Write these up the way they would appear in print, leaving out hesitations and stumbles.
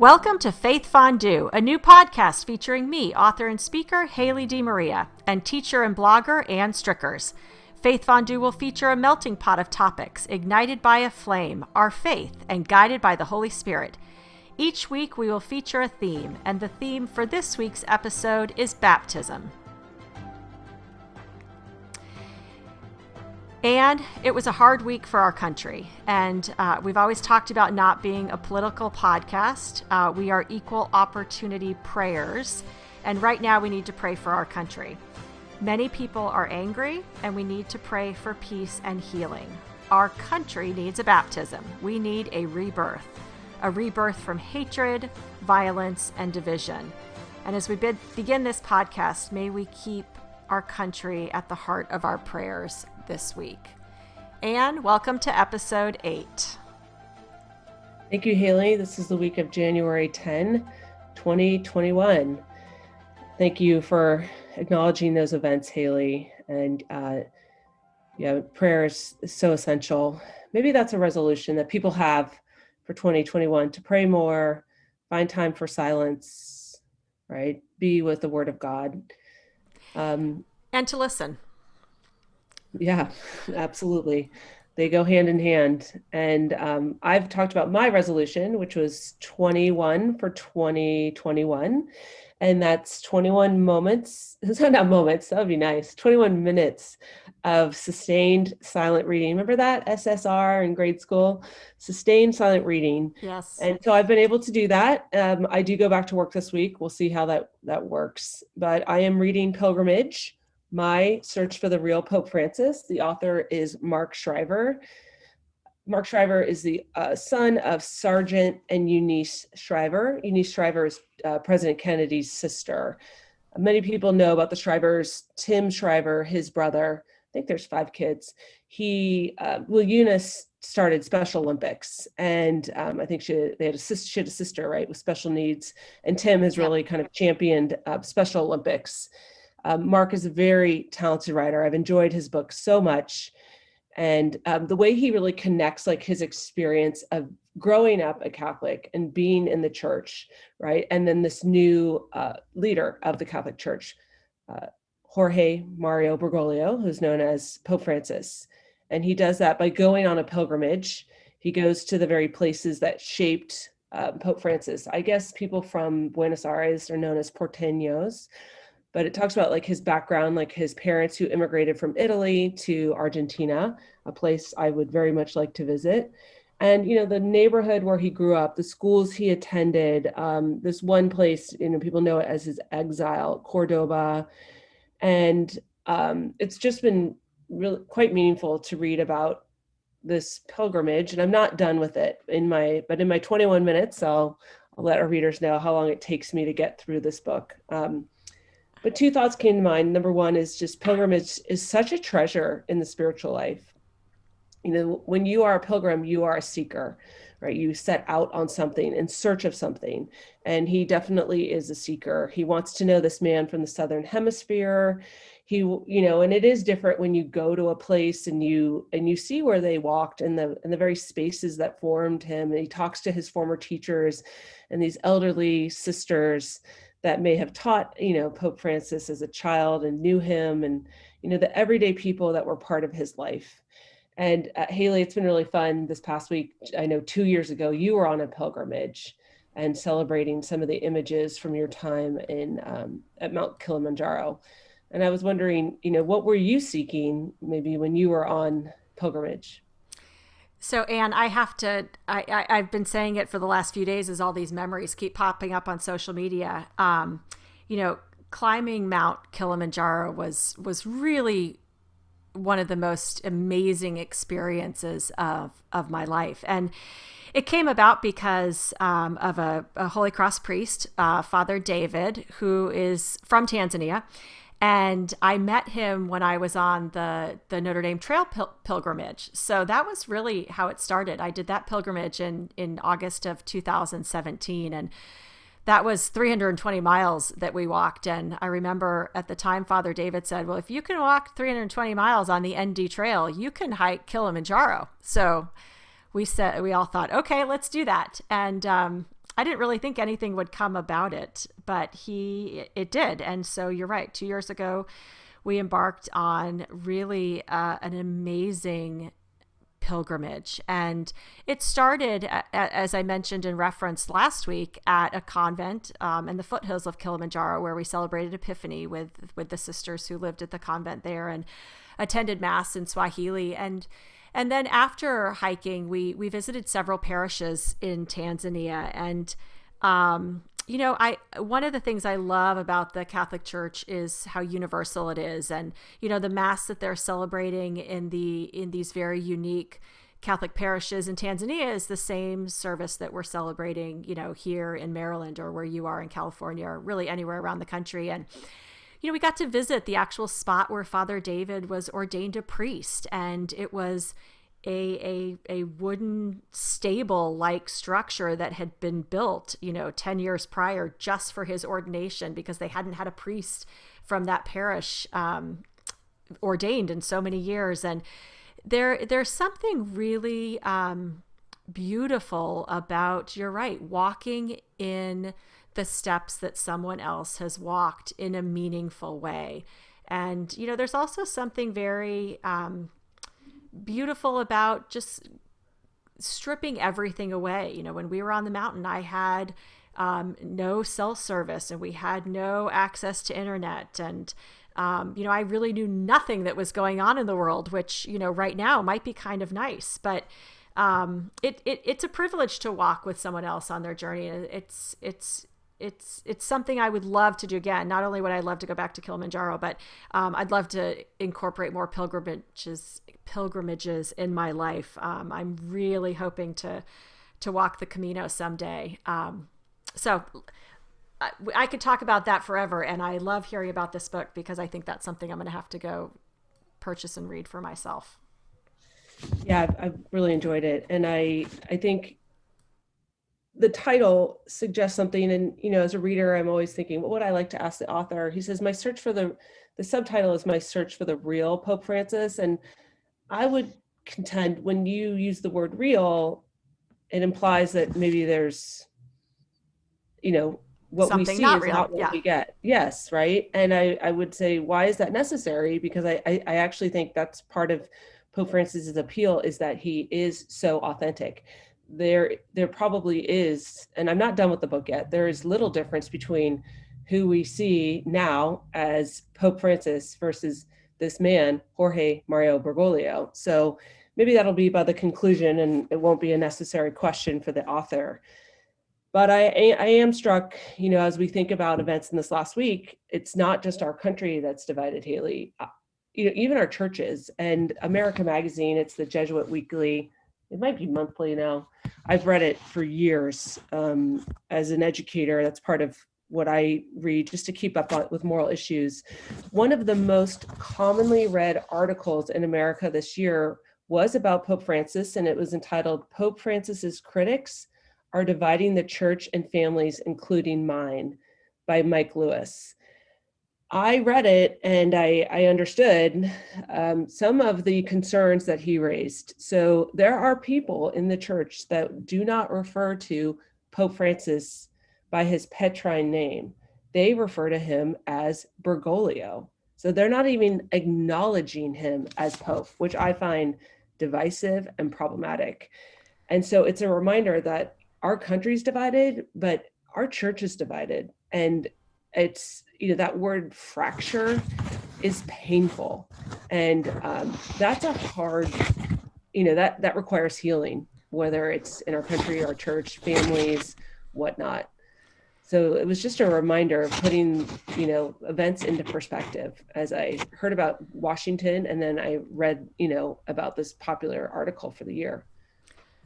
Welcome to Faith Fondue, a new podcast featuring me, author and speaker Haley DeMaria, and teacher and blogger Ann Strickers. Faith Fondue will feature a melting pot of topics ignited by a flame, our faith, and guided by the Holy Spirit. Each week we will feature a theme, and the theme for this week's episode is baptism. And it was a hard week for our country. And we've always talked about not being a political podcast. We are equal opportunity prayers. And right now we need to pray for our country. Many people are angry, and we need to pray for peace and healing. Our country needs a baptism. We need a rebirth from hatred, violence, and division. And as we begin this podcast, may we keep our country at the heart of our prayers this week. And welcome to episode 8. Thank you, Haley. This is the week of January 10, 2021. Thank you for acknowledging those events, Haley. And prayer is so essential. Maybe that's a resolution that people have for 2021, to pray more, find time for silence, right? Be with the Word of God. And to listen. Yeah, absolutely. They go hand in hand. And I've talked about my resolution, which was 21 for 2021. And that's 21 moments. So not moments, that would be nice. 21 minutes of sustained silent reading. Remember that SSR in grade school? Sustained silent reading. Yes. And so I've been able to do that. I do go back to work this week. We'll see how that works. But I am reading Pilgrimage, My Search for the Real Pope Francis. The author is Mark Shriver. Mark Shriver is the son of Sergeant and Eunice Shriver. Eunice Shriver is President Kennedy's sister. Many people know about the Shrivers. Tim Shriver, his brother, I think there's 5 kids. Eunice started Special Olympics, and I think she had a sister, right, with special needs. And Tim has really kind of championed Special Olympics. Mark is a very talented writer. I've enjoyed his book so much. And the way he really connects like his experience of growing up a Catholic and being in the church, right? And then this new leader of the Catholic Church, Jorge Mario Bergoglio, who's known as Pope Francis. And he does that by going on a pilgrimage. He goes to the very places that shaped Pope Francis. I guess people from Buenos Aires are known as porteños. But it talks about like his background, like his parents who immigrated from Italy to Argentina, a place I would very much like to visit. And, the neighborhood where he grew up, the schools he attended, this one place, people know it as his exile, Cordoba. And it's just been really quite meaningful to read about this pilgrimage. And I'm not done with it but in my 21 minutes, I'll let our readers know how long it takes me to get through this book. But 2 thoughts came to mind. Number one is just pilgrimage is such a treasure in the spiritual life. When you are a pilgrim, you are a seeker, right? You set out on something in search of something. And he definitely is a seeker. He wants to know this man from the Southern Hemisphere. And it is different when you go to a place and you see where they walked and the very spaces that formed him. And he talks to his former teachers and these elderly sisters that may have taught, Pope Francis as a child and knew him, and, the everyday people that were part of his life. And Haley, it's been really fun this past week. I know 2 years ago, you were on a pilgrimage and celebrating some of the images from your time at Mount Kilimanjaro. And I was wondering, what were you seeking maybe when you were on pilgrimage? So, Anne, I've been saying it for the last few days as all these memories keep popping up on social media. Climbing Mount Kilimanjaro was really one of the most amazing experiences of my life. And it came about because of a Holy Cross priest, Father David, who is from Tanzania. And I met him when I was on the Notre Dame Trail pilgrimage. So that was really how it started. I did that pilgrimage in August of 2017. And that was 320 miles that we walked. And I remember at the time, Father David said, well, if you can walk 320 miles on the ND Trail, you can hike Kilimanjaro. So we all thought, okay, let's do that. And I didn't really think anything would come about it, but it did. And so you're right. 2 years ago, we embarked on really an amazing pilgrimage. And it started, as I mentioned in reference last week, at a convent in the foothills of Kilimanjaro, where we celebrated Epiphany with the sisters who lived at the convent there and attended Mass in Swahili. And then after hiking, we visited several parishes in Tanzania. And one of the things I love about the Catholic Church is how universal it is, and the Mass that they're celebrating in these very unique Catholic parishes in Tanzania is the same service that we're celebrating, here in Maryland, or where you are in California, or really anywhere around the country. And we got to visit the actual spot where Father David was ordained a priest, and it was a wooden stable like structure that had been built 10 years prior just for his ordination, because they hadn't had a priest from that parish ordained in so many years. And there's something really beautiful about, you're right, walking in the steps that someone else has walked in a meaningful way. And there's also something very beautiful about just stripping everything away. When we were on the mountain, I had no cell service, and we had no access to internet. And, I really knew nothing that was going on in the world, which, right now might be kind of nice, but it's a privilege to walk with someone else on their journey. It's something I would love to do again. Not only would I love to go back to Kilimanjaro, but I'd love to incorporate more pilgrimages in my life. I'm really hoping to walk the Camino someday. So I could talk about that forever, and I love hearing about this book, because I think that's something I'm going to have to go purchase and read for myself. Yeah, I've really enjoyed it, and I think the title suggests something. And as a reader, I'm always thinking, what would I like to ask the author? He says, the subtitle is My Search for the Real Pope Francis. And I would contend, when you use the word real, it implies that maybe there's what Something we see not is real. not what Yeah. we get. Yes, right. And I would say, why is that necessary? Because I actually think that's part of Pope Francis's appeal, is that he is so authentic. There probably is, and I'm not done with the book yet, there is little difference between who we see now as Pope Francis versus this man, Jorge Mario Bergoglio. So maybe that'll be by the conclusion, and it won't be a necessary question for the author. But I am struck, as we think about events in this last week, it's not just our country that's divided, Haley. Even our churches. And America Magazine, it's the Jesuit weekly, it might be monthly now. I've read it for years. As an educator, that's part of what I read just to keep up with moral issues. One of the most commonly read articles in America this year was about Pope Francis, and it was entitled "Pope Francis's Critics Are Dividing the Church and Families, Including Mine," by Mike Lewis. I read it, and I understood some of the concerns that he raised. So there are people in the church that do not refer to Pope Francis by his Petrine name. They refer to him as Bergoglio. So they're not even acknowledging him as Pope, which I find divisive and problematic. And so it's a reminder that our country's divided, but our church is divided. And it's, that word fracture is painful. And that's a hard, that requires healing, whether it's in our country, our church, families, whatnot. So it was just a reminder of putting, events into perspective as I heard about Washington, and then I read, about this popular article for the year.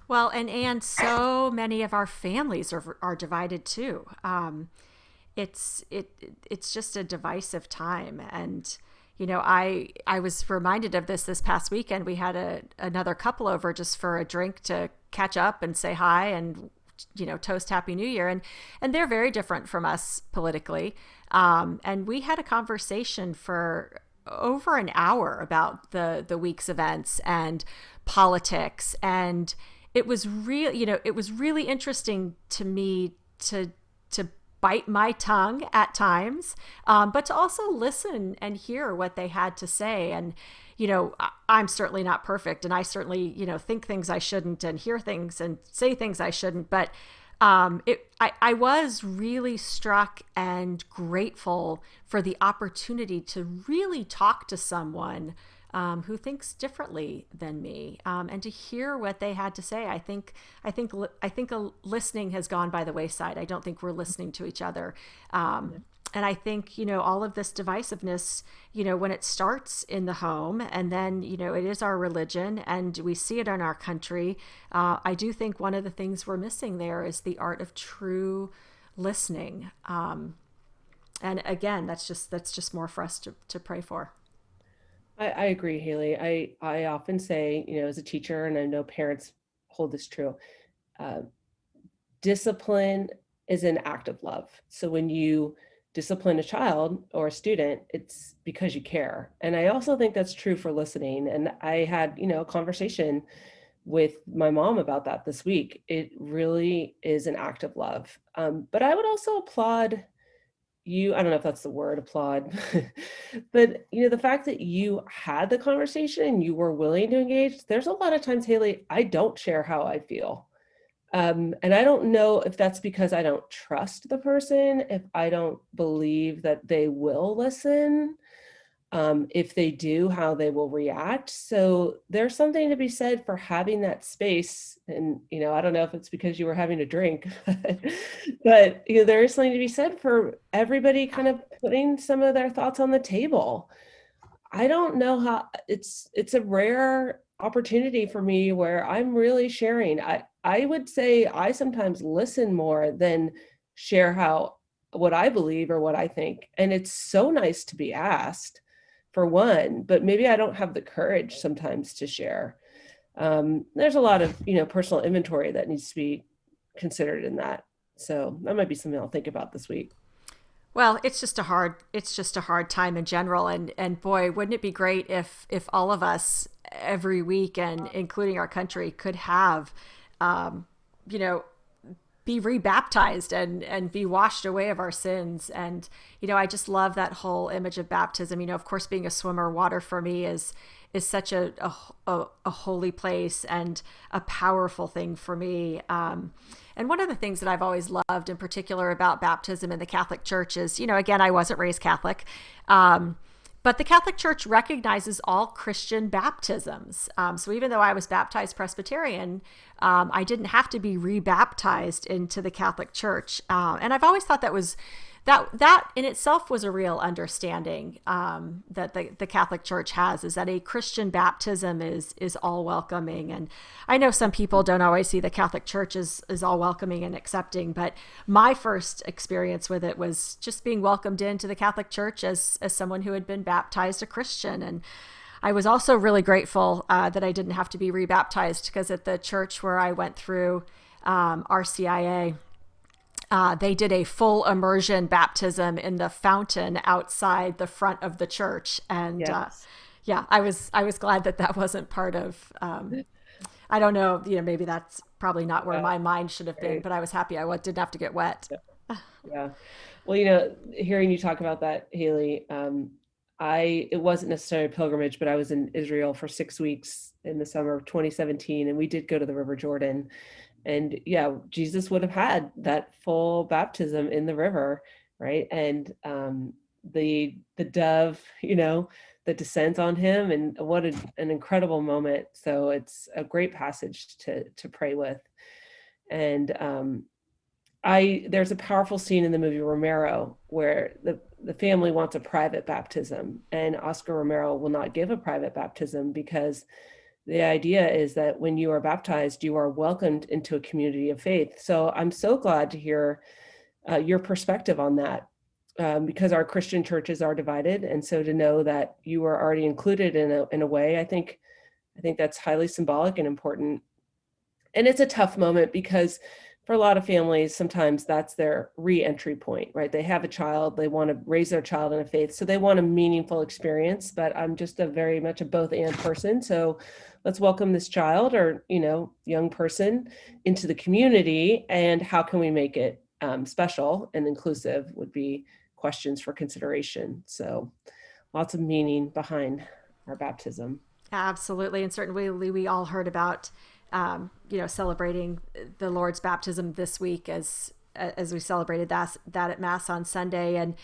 Well, and so many of our families are divided too. It's just a divisive time. And, I was reminded of this past weekend. We had another couple over just for a drink to catch up and say hi and, toast Happy New Year. And they're very different from us politically. And we had a conversation for over an hour about the week's events and politics. And it was real, it was really interesting to me to bite my tongue at times, but to also listen and hear what they had to say. And I'm certainly not perfect, and I certainly think things I shouldn't and hear things and say things I shouldn't. But I was really struck and grateful for the opportunity to really talk to someone who thinks differently than me, and to hear what they had to say. I think listening has gone by the wayside. I don't think we're listening to each other. And I think, all of this divisiveness, when it starts in the home, and then, it is our religion, and we see it in our country. I do think one of the things we're missing there is the art of true listening. And again, that's just more for us to pray for. I agree, Haley. I often say, as a teacher, and I know parents hold this true, uh, discipline is an act of love. So when you discipline a child or a student, it's because you care. And I also think that's true for listening. And I had, a conversation with my mom about that this week. It really is an act of love. But I would also applaud you. I don't know if that's the word, applaud, but the fact that you had the conversation and you were willing to engage. There's a lot of times, Haley, I don't share how I feel. And I don't know if that's because I don't trust the person, if I don't believe that they will listen, if they do, how they will react. So there's something to be said for having that space. And, I don't know if it's because you were having a drink, but there is something to be said for everybody kind of putting some of their thoughts on the table. I don't know how it's a rare opportunity for me where I'm really sharing. I would say I sometimes listen more than share what I believe or what I think. And it's so nice to be asked, for one, but maybe I don't have the courage sometimes to share. There's a lot of, personal inventory that needs to be considered in that. So that might be something I'll think about this week. Well, it's just a hard time in general. And boy, wouldn't it be great if all of us every week, and including our country, could have, you know, be rebaptized and be washed away of our sins. And, I just love that whole image of baptism. Of course, being a swimmer, water for me is such a holy place and a powerful thing for me. And one of the things that I've always loved in particular about baptism in the Catholic Church is, again, I wasn't raised Catholic, but the Catholic Church recognizes all Christian baptisms. So even though I was baptized Presbyterian, I didn't have to be rebaptized into the Catholic Church. And I've always thought that in itself was a real understanding that the Catholic Church has, is that a Christian baptism is all welcoming. And I know some people don't always see the Catholic Church as all welcoming and accepting, but my first experience with it was just being welcomed into the Catholic Church as someone who had been baptized a Christian. And I was also really grateful that I didn't have to be rebaptized, because at the church where I went through RCIA, they did a full immersion baptism in the fountain outside the front of the church. And Yes. yeah, I was glad that wasn't part of, I don't know, maybe that's probably not where my mind should have been, Right. but I was happy I didn't have to get wet. Yeah. Well, hearing you talk about that, Haley, it wasn't necessarily a pilgrimage, but I was in Israel for 6 weeks in the summer of 2017, and we did go to the River Jordan. And yeah, Jesus would have had that full baptism in the river, right? And the dove, that descends on him, and what an incredible moment. So it's a great passage to pray with. And there's a powerful scene in the movie Romero where the family wants a private baptism, and Oscar Romero will not give a private baptism, because the idea is that when you are baptized, you are welcomed into a community of faith. So I'm so glad to hear your perspective on that, because our Christian churches are divided, and so to know that you are already included in a way, I think that's highly symbolic and important. And it's a tough moment, because for a lot of families, sometimes that's their re-entry point, right? They have a child, they want to raise their child in a faith, so they want a meaningful experience. But I'm just very much a both and person. So let's welcome this child or, young person into the community, and how can we make it special and inclusive would be questions for consideration. So lots of meaning behind our baptism. Absolutely. And certainly we all heard about, celebrating the Lord's baptism this week as we celebrated that at Mass on Sunday. And,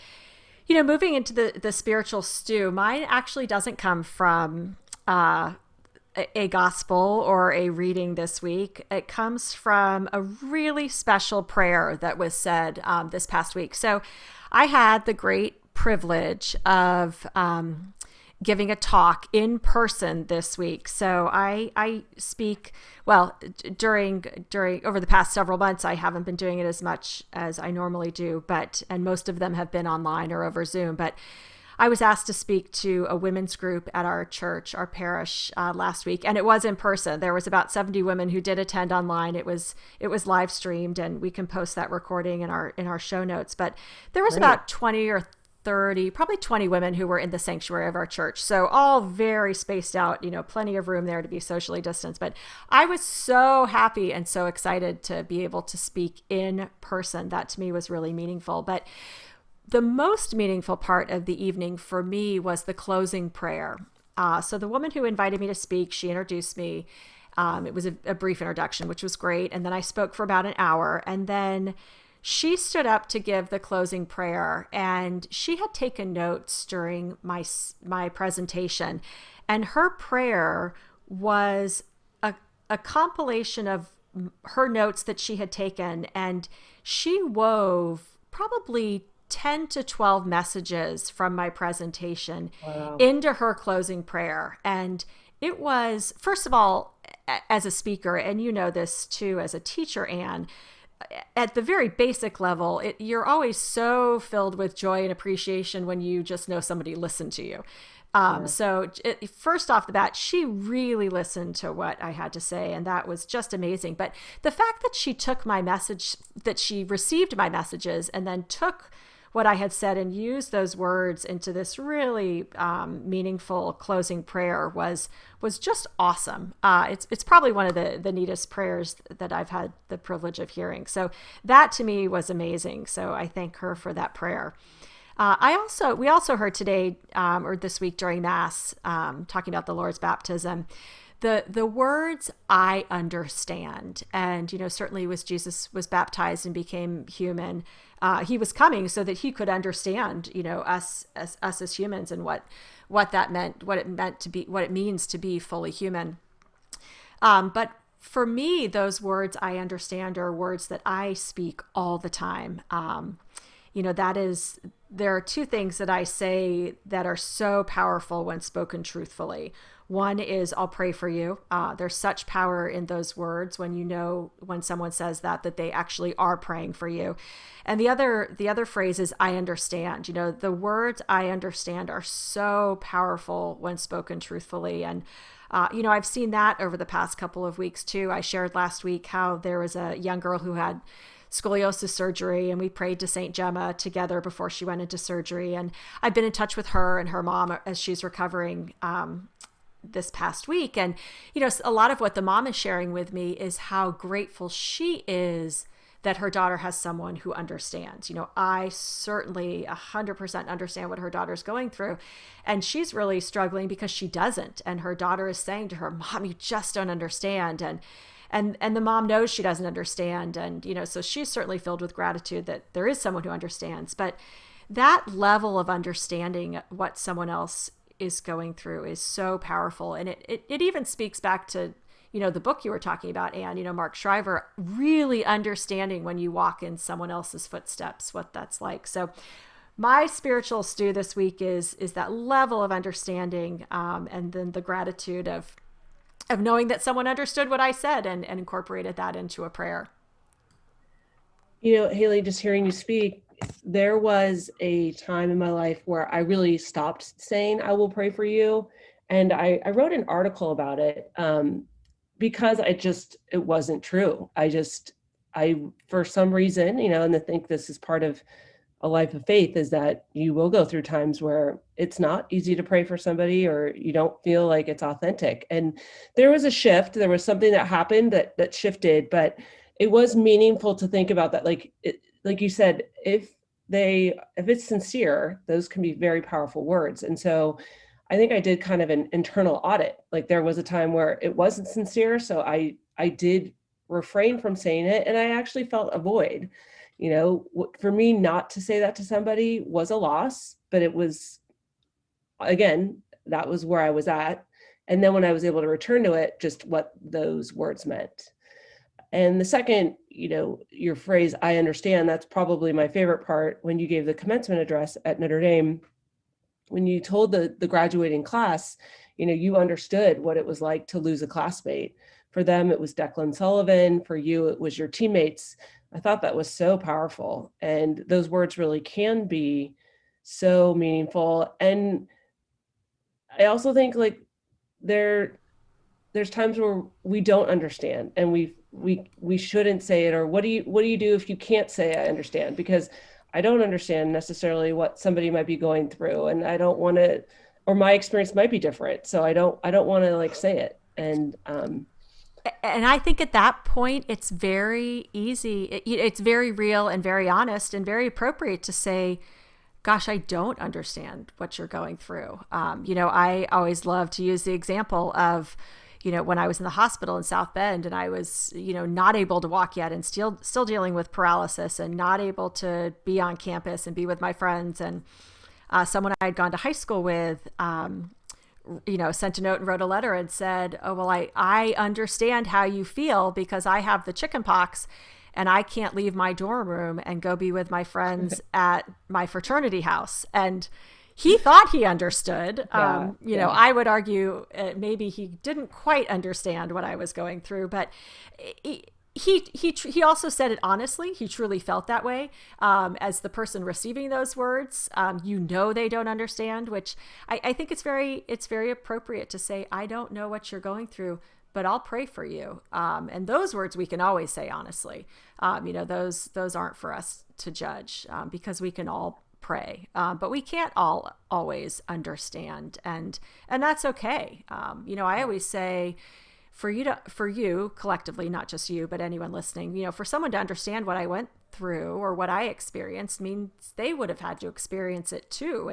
moving into the spiritual stew, mine actually doesn't come from a gospel or a reading this week. It comes from a really special prayer that was said this past week. So I had the great privilege of giving a talk in person this week. So I speak, well, during over the past several months, I haven't been doing it as much as I normally do, and most of them have been online or over Zoom. But I was asked to speak to a women's group at our church, our parish, last week, and it was in person. There was about 70 women who did attend online. It was live streamed, and we can post that recording in our show notes. But there was about 20 or 30, probably 20 women who were in the sanctuary of our church. So all very spaced out, plenty of room there to be socially distanced. But I was so happy and so excited to be able to speak in person. That to me was really meaningful. But the most meaningful part of the evening for me was the closing prayer. So the woman who invited me to speak, she introduced me. It was a brief introduction, which was great. And then I spoke for about an hour. And then she stood up to give the closing prayer. And she had taken notes during my presentation. And her prayer was a compilation of her notes that she had taken. And she wove probably 10 to 12 messages from my presentation into her closing prayer. And it was, first of all, as a speaker, and you know this too as a teacher, Anne, at the very basic level, you're always so filled with joy and appreciation when you just know somebody listened to you. So first off the bat, she really listened to what I had to say, and that was just amazing. But the fact that she took my message, that she received my messages and then took what I had said and used those words into this really meaningful closing prayer was just awesome. It's probably one of the neatest prayers that I've had the privilege of hearing. So that to me was amazing. So I thank her for that prayer. We also heard today or this week during Mass talking about the Lord's baptism. The words "I understand," and certainly as Jesus was baptized and became human, he was coming so that he could understand us as humans and what that meant, what it means to be fully human. But for me, those words "I understand" are words that I speak all the time. There are two things that I say that are so powerful when spoken truthfully. One is I'll pray for you. There's such power in those words when someone says that they actually are praying for you. And the other phrase is I understand. The words I understand are so powerful when spoken truthfully. And I've seen that over the past couple of weeks too. I shared last week how there was a young girl who had scoliosis surgery, and we prayed to Saint Gemma together before she went into surgery. And I've been in touch with her and her mom as she's recovering this past week. And, a lot of what the mom is sharing with me is how grateful she is that her daughter has someone who understands. I certainly 100% understand what her daughter's going through. And she's really struggling because she doesn't. And her daughter is saying to her, "Mom, you just don't understand." And the mom knows she doesn't understand. And, so she's certainly filled with gratitude that there is someone who understands. But that level of understanding what someone else is going through is so powerful. And it even speaks back to, the book you were talking about, Anne, Mark Shriver, really understanding when you walk in someone else's footsteps, what that's like. So my spiritual stew this week is that level of understanding, and then the gratitude of knowing that someone understood what I said and incorporated that into a prayer. Haley, just hearing you speak, there was a time in my life where I really stopped saying I will pray for you. And I wrote an article about it because it wasn't true. I for some reason, and I think this is part of a life of faith is that you will go through times where it's not easy to pray for somebody, or you don't feel like it's authentic. And there was a shift. There was something that happened that shifted, but it was meaningful to think about that. Like you said, if it's sincere, those can be very powerful words. And so I think I did kind of an internal audit. Like there was a time where it wasn't sincere, so I did refrain from saying it, and I actually felt a void. For me not to say that to somebody was a loss, but it was, again, that was where I was at. And then when I was able to return to it, just what those words meant. And the second, your phrase, I understand, that's probably my favorite part when you gave the commencement address at Notre Dame. When you told the graduating class, you understood what it was like to lose a classmate. For them, it was Declan Sullivan. For you, it was your teammates. I thought that was so powerful. And those words really can be so meaningful. And I also think like there's times where we don't understand, and we shouldn't say it. Or what do you do if you can't say I understand? Because I don't understand necessarily what somebody might be going through, and I don't want to, or my experience might be different. So I don't want to like say it. And I think at that point, it's very easy. It's very real and very honest and very appropriate to say, gosh, I don't understand what you're going through. I always love to use the example of, when I was in the hospital in South Bend and I was, not able to walk yet and still dealing with paralysis and not able to be on campus and be with my friends. And someone I had gone to high school with, sent a note and wrote a letter and said, oh, well, I understand how you feel because I have the chicken pox and I can't leave my dorm room and go be with my friends at my fraternity house. And he thought he understood. I would argue maybe he didn't quite understand what I was going through, but he also said it honestly. He truly felt that way. As the person receiving those words, they don't understand, which I think it's very appropriate to say, I don't know what you're going through, but I'll pray for you. And those words we can always say honestly. Those aren't for us to judge because we can all pray, but we can't all always understand, and that's okay. I always say, for you collectively, not just you, but anyone listening, for someone to understand what I went through or what I experienced means they would have had to experience it too.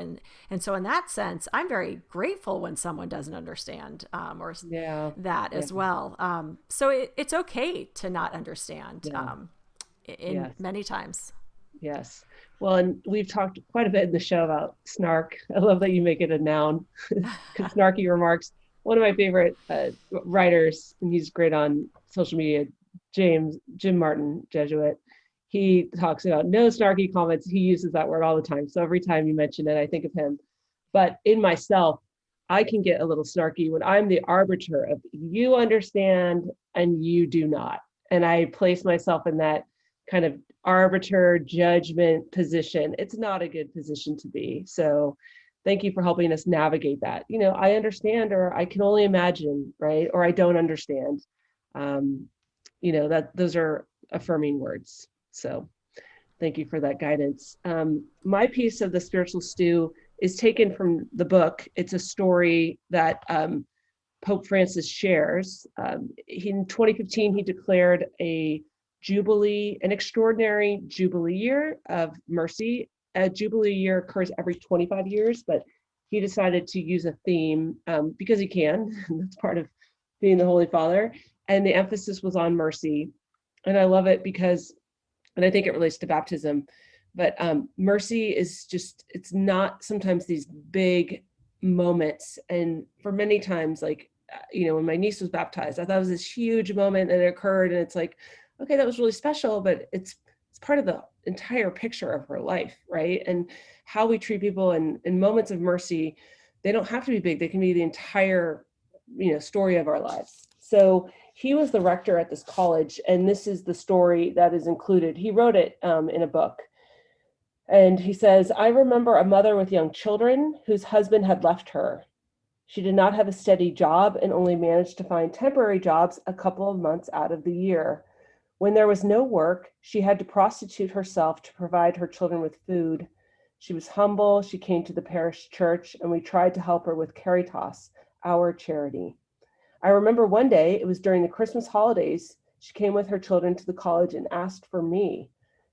And so in that sense, I'm very grateful when someone doesn't understand, as well. So it's okay to not understand, many times. Yes. Well, and we've talked quite a bit in the show about snark. I love that you make it a noun. Snarky remarks. One of my favorite writers, and he's great on social media, Jim Martin, Jesuit. He talks about no snarky comments. He uses that word all the time. So every time you mention it, I think of him. But in myself, I can get a little snarky when I'm the arbiter of you understand and you do not. And I place myself in that kind of arbiter judgment position. It's not a good position to be. So thank you for helping us navigate that. I understand, or I can only imagine, right? Or I don't understand. That those are affirming words. So thank you for that guidance. My piece of the spiritual stew is taken from the book. It's a story that Pope Francis shares. In 2015, he declared an extraordinary Jubilee year of mercy. A Jubilee year occurs every 25 years, but he decided to use a theme because he can. That's part of being the Holy Father. And the emphasis was on mercy. And I love it because, and I think it relates to baptism, but mercy is just, it's not sometimes these big moments. And for many times, like, when my niece was baptized, I thought it was this huge moment that occurred. And it's like, okay, that was really special, but it's part of the entire picture of her life, right? And how we treat people in moments of mercy, they don't have to be big. They can be the entire, story of our lives. So he was the rector at this college, and this is the story that is included. He wrote it in a book. And he says, I remember a mother with young children whose husband had left her. She did not have a steady job and only managed to find temporary jobs a couple of months out of the year. When there was no work, she had to prostitute herself to provide her children with food. She was humble. She came to the parish church, and we tried to help her with Caritas, our charity. I remember one day, it was during the Christmas holidays, she came with her children to the college and asked for me.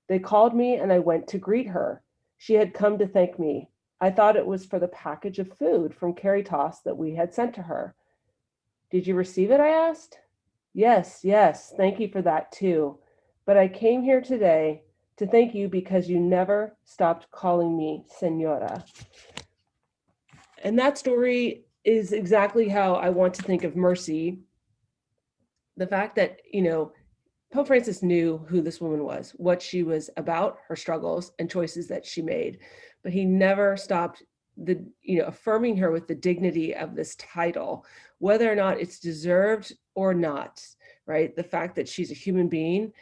They called me, and I went to greet her. She had come to thank me. I thought it was for the package of food from Caritas that we had sent to her. Did you receive it? I asked. Yes, yes, thank you for that too. But I came here today to thank you because you never stopped calling me Senora. And that story is exactly how I want to think of mercy. The fact that, Pope Francis knew who this woman was, what she was about, her struggles and choices that she made, but he never stopped affirming her with the dignity of this title, whether or not it's deserved or not, right? The fact that she's a human being,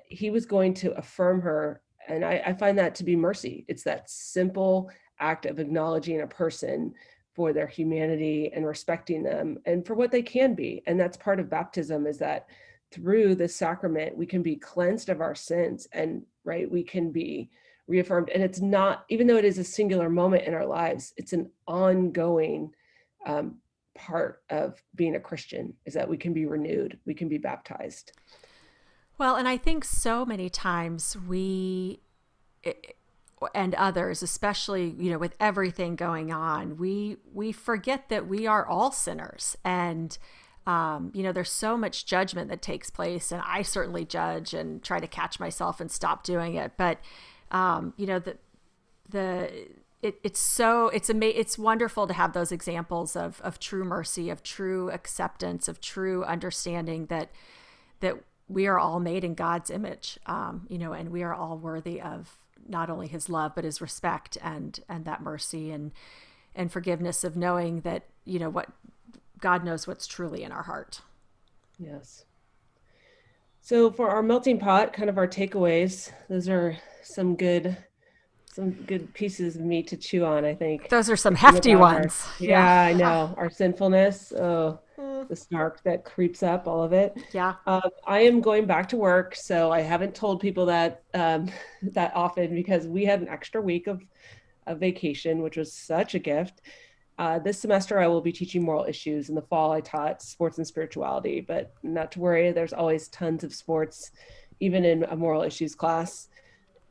he was going to affirm her. And I find that to be mercy. It's that simple act of acknowledging a person for their humanity and respecting them and for what they can be. And that's part of baptism, is that through this sacrament, we can be cleansed of our sins, and we can be reaffirmed. And it's not, even though it is a singular moment in our lives, it's an ongoing part of being a Christian, is that we can be renewed, we can be baptized. Well, and I think so many times we and others, especially, with everything going on, we forget that we are all sinners. And there's so much judgment that takes place, and I certainly judge and try to catch myself and stop doing it. But it's wonderful to have those examples of true mercy, of true acceptance, of true understanding that we are all made in God's image, and we are all worthy of not only his love, but his respect and that mercy and forgiveness, of knowing that, what God knows what's truly in our heart. Yes. So for our melting pot, kind of our takeaways, those are some good pieces of meat to chew on, I think. Those are some hefty ones. Yeah, I know. Our sinfulness, the snark that creeps up, all of it. Yeah. I am going back to work, so I haven't told people that that often, because we had an extra week of vacation, which was such a gift. This semester, I will be teaching moral issues. In the fall, I taught sports and spirituality, but not to worry, there's always tons of sports, even in a moral issues class.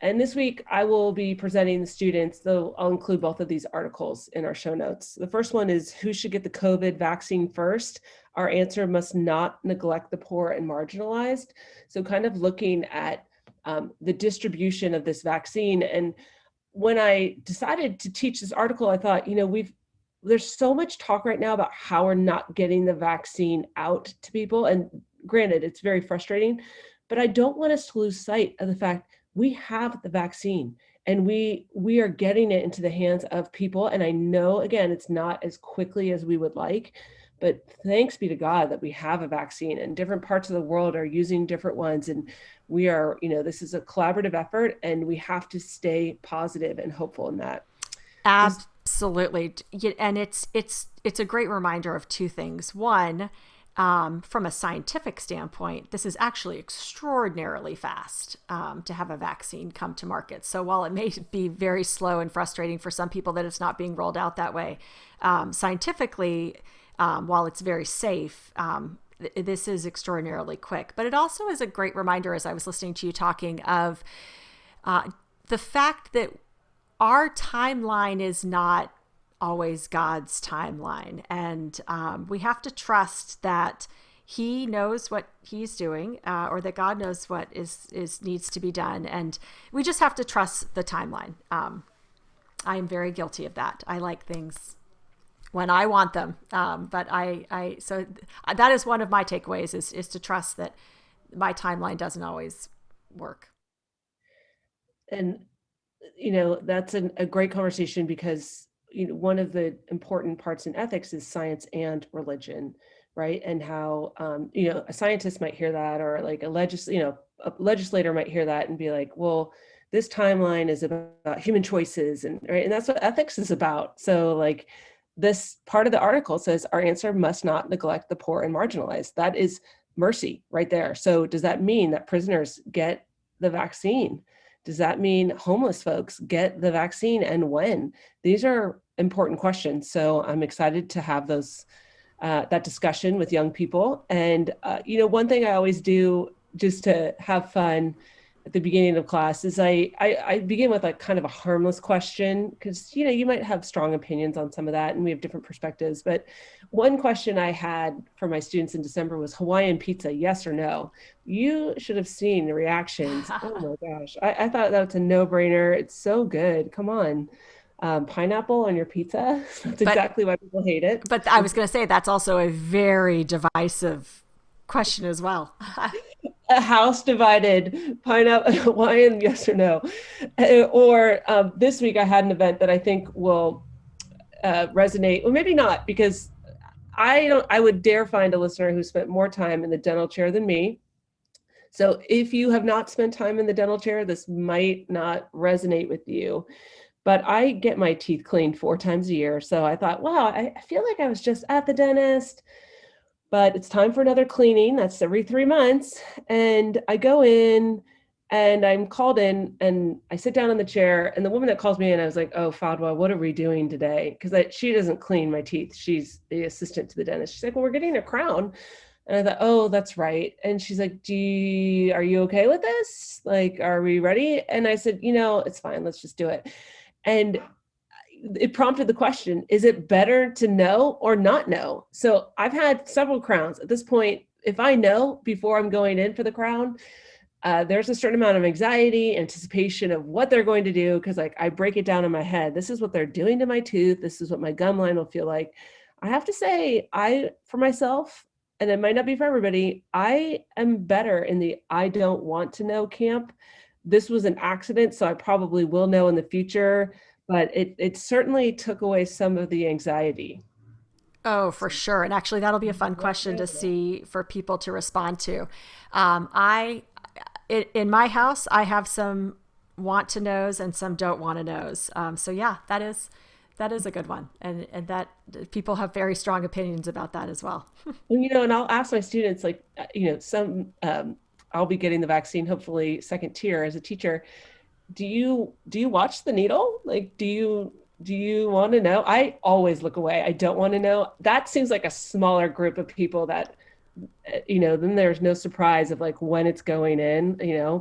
And this week, I will be presenting the students, though I'll include both of these articles in our show notes. The first one is, who should get the COVID vaccine first? Our answer must not neglect the poor and marginalized. So kind of looking at the distribution of this vaccine. And when I decided to teach this article, I thought, there's so much talk right now about how we're not getting the vaccine out to people. And granted, it's very frustrating, but I don't want us to lose sight of the fact we have the vaccine, and we are getting it into the hands of people. And I know, again, it's not as quickly as we would like, but thanks be to God that we have a vaccine, and different parts of the world are using different ones. And we are, this is a collaborative effort, and we have to stay positive and hopeful in that. Absolutely. And it's a great reminder of two things. One, from a scientific standpoint, this is actually extraordinarily fast to have a vaccine come to market. So while it may be very slow and frustrating for some people that it's not being rolled out that way, scientifically, while it's very safe, this is extraordinarily quick. But it also is a great reminder, as I was listening to you talking, of the fact that our timeline is not always God's timeline. And we have to trust that he knows what he's doing, or that God knows what is needs to be done. And we just have to trust the timeline. I am very guilty of that. I like things when I want them. But so that is one of my takeaways, is to trust that my timeline doesn't always work. And, that's a great conversation, because one of the important parts in ethics is science and religion, right? And how, a scientist might hear that, or like a legislator might hear that and be like, well, this timeline is about human choices, and right, and that's what ethics is about. So like, this part of the article says, our answer must not neglect the poor and marginalized. That is mercy right there. So does that mean that prisoners get the vaccine? Does that mean homeless folks get the vaccine, and when? These are important questions. So I'm excited to have that discussion with young people. And, one thing I always do just to have fun at the beginning of class is I begin with like kind of a harmless question, because, you might have strong opinions on some of that and we have different perspectives. But one question I had for my students in December was Hawaiian pizza, yes or no? You should have seen the reactions. Oh my gosh. I thought that was a no-brainer. It's so good. Come on. Pineapple on your pizza. That's exactly why people hate it. But I was going to say that's also a very divisive question as well. A house divided, pineapple, Hawaiian, yes or no? Or this week I had an event that I think will resonate, or maybe not, because I would dare find a listener who spent more time in the dental chair than me. So if you have not spent time in the dental chair, this might not resonate with you. But I get my teeth cleaned 4 times a year. So I thought, wow, I feel like I was just at the dentist, but it's time for another cleaning. That's every 3 months. And I go in and I'm called in and I sit down in the chair, and the woman that calls me in, I was like, oh, Fadwa, what are we doing today? Because she doesn't clean my teeth. She's the assistant to the dentist. She's like, well, we're getting a crown. And I thought, oh, that's right. And she's like, are you okay with this? Like, are we ready? And I said, it's fine. Let's just do it. And it prompted the question, is it better to know or not know? So I've had several crowns. At this point, if I know before I'm going in for the crown, there's a certain amount of anxiety, anticipation of what they're going to do, because like I break it down in my head. This is what they're doing to my tooth. This is what my gum line will feel like. I have to say, for myself, and it might not be for everybody, I am better in the I don't want to know camp. This was an accident, so I probably will know in the future, but it certainly took away some of the anxiety. Oh, for sure. And actually, that'll be a fun question to see for people to respond to. In my house, I have some want to knows and some don't want to knows. So yeah, that is a good one. And that people have very strong opinions about that as well. Well, and I'll ask my students, like, some, I'll be getting the vaccine, hopefully second tier as a teacher. Do you watch the needle? Like, do you want to know? I always look away. I don't want to know. That seems like a smaller group of people that, then there's no surprise of like when it's going in,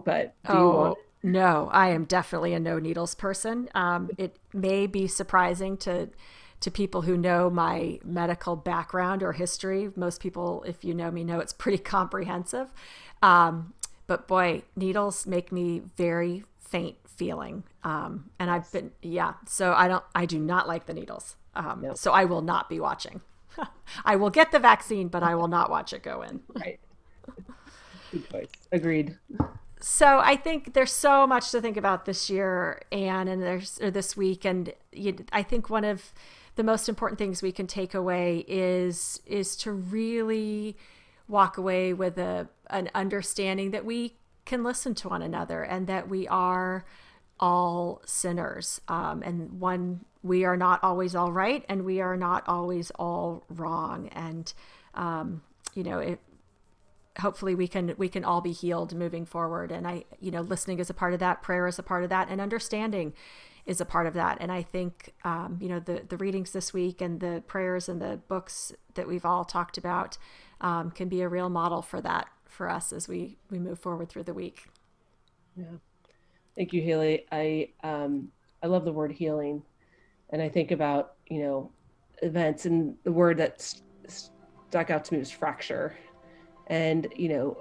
but do you want it? No, I am definitely a no needles person. It may be surprising to people who know my medical background or history. Most people, if you know me, know it's pretty comprehensive. But boy, needles make me very faint feeling. And I've been, so I do not like the needles. No. So I will not be watching. I will get the vaccine, but I will not watch it go in. Right. Good choice. Agreed. So I think there's so much to think about this year, and this week. And I think one of the most important things we can take away is to really walk away with an understanding that we can listen to one another and that we are all sinners. And we are not always all right, and we are not always all wrong. And, hopefully we can all be healed moving forward. And listening is a part of that, prayer is a part of that, and understanding is a part of that. And I think, the readings this week and the prayers and the books that we've all talked about can be a real model for that for us as we move forward through the week. Yeah. Thank you, Haley. I love the word healing. And I think about, events, and the word that stuck out to me was fracture. And,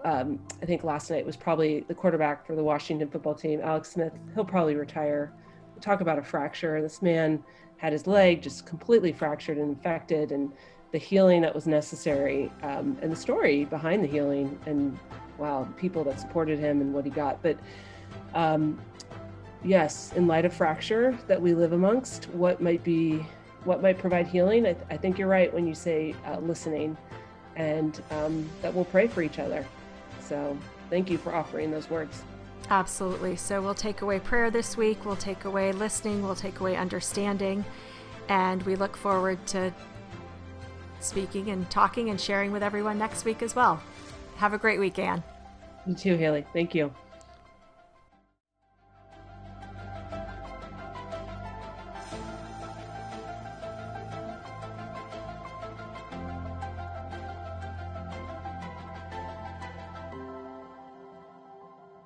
I think last night was probably the quarterback for the Washington football team, Alex Smith. He'll probably retire. Talk about a fracture. This man had his leg just completely fractured and infected, and the healing that was necessary, and the story behind the healing, and wow, people that supported him and what he got. But yes, in light of fracture that we live amongst, what might provide healing? I think you're right when you say listening, and that we'll pray for each other. So thank you for offering those words. Absolutely. So we'll take away prayer this week. We'll take away listening. We'll take away understanding. And we look forward to speaking and talking and sharing with everyone next week as well. Have a great week, Anne. You too, Haley. Thank you.